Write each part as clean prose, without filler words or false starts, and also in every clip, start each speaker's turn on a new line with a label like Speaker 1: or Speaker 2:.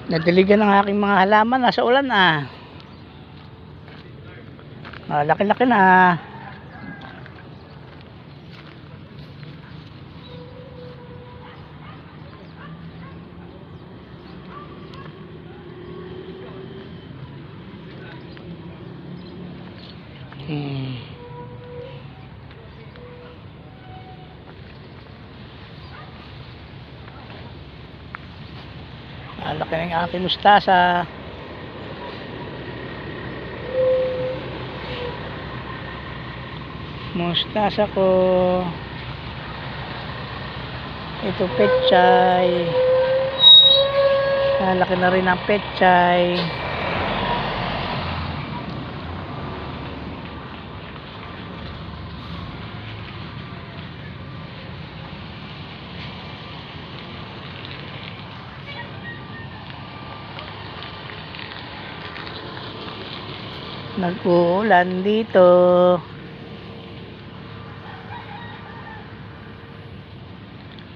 Speaker 1: Nadiligan ng aking mga halaman, nasa ulan laki-laki na. Laki ng aking mustasa. Mustasa ko. Ito pechay. Laki na rin ang pechay. Nag-uulan dito.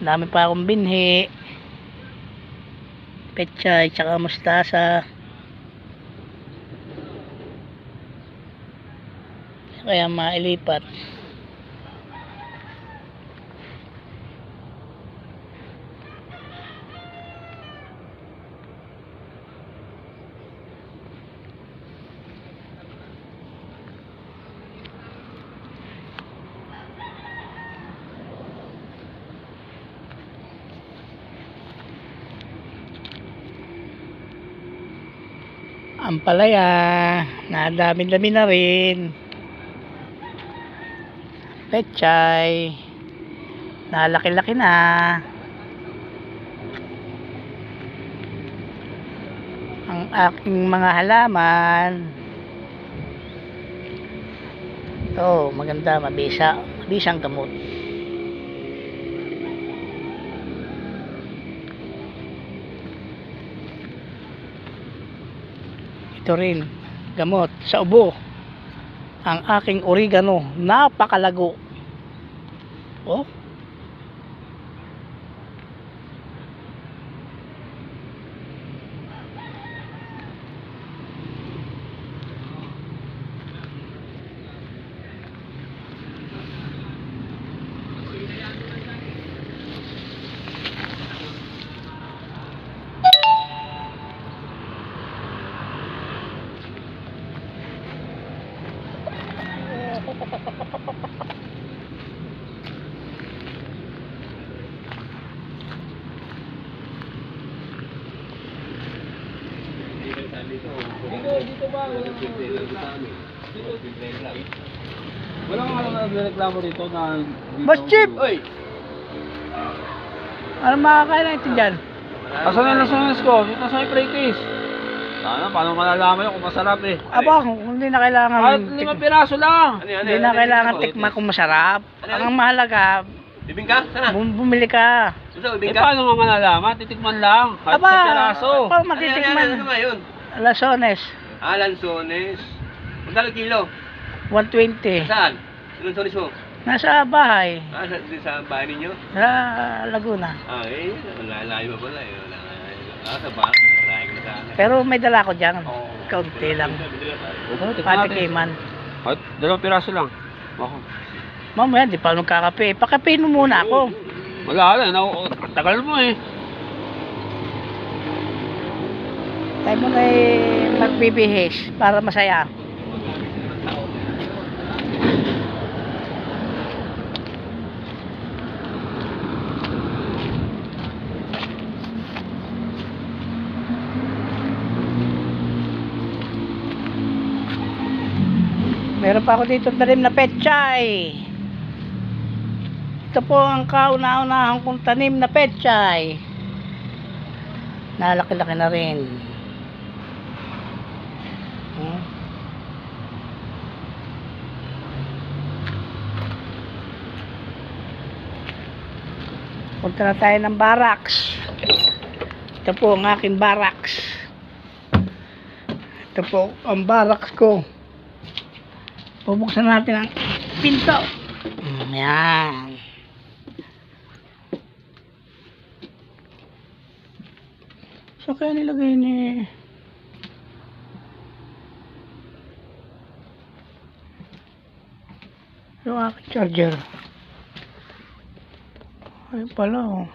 Speaker 1: Dami pa akong binhi. Pechay tsaka mustasa. Kaya mailipat. Ampalaya, nadami-dami na rin. Pechay, nalaki-laki na. Ang aking mga halaman. Ito, maganda, mabisang gamot. Ito rin, gamot sa ubo. Ang aking oregano, napakalago. Oh.
Speaker 2: Dito ba? Wala kang alam na nagreklamo dito na...
Speaker 1: Boss Chip!
Speaker 2: Oy!
Speaker 1: Ano makakain natin dyan?
Speaker 2: Asan na lasunis ko? Dito sa practice. Paano malalaman yun kung masarap eh?
Speaker 1: Aba, kung hindi na kailangan...
Speaker 2: Kahit 5 piraso lang.
Speaker 1: Hindi na kailangan tikman kung masarap. Ang mahalaga,
Speaker 3: Ibing ka? Sana?
Speaker 1: bumili ka.
Speaker 3: Gusto,
Speaker 2: Eh
Speaker 3: ibing ka?
Speaker 2: paano nga malalaman? Titikman lang. Kahit
Speaker 1: Aba,
Speaker 2: 1 piraso.
Speaker 1: paano
Speaker 3: Ano
Speaker 1: matitikman?
Speaker 3: nga yun?
Speaker 1: Lasones,
Speaker 3: Lanzones. Magkano kilo?
Speaker 1: 120.
Speaker 3: Saan? Lanzones mo?
Speaker 1: Nasa bahay,
Speaker 3: Sa bahay ninyo?
Speaker 1: sa Laguna.
Speaker 3: Layo pa pala eh. Sa bahay. Layo ko sa akin.
Speaker 1: Pero may dala ko dyan. Kaunti lang. Patikiman.
Speaker 2: Kahit 2 piraso lang. Ako.
Speaker 1: Mamaya, di pa magkakape. Pakapein mo muna ako.
Speaker 2: Wala na. Tagal mo eh.
Speaker 1: Tayo mo na magbibihis para masaya. Meron pa ako dito tanim na pechay. Ito po ang kauna-unahang kong tanim na pechay. Nalaki-laki na rin. Punta na tayo ng barracks. Ito po ang aking barracks. Ito po ang barracks ko. Bubuksan natin ang pinto. Ayan. So So kaya nilagay ni yung aking charger. Ay pala oh.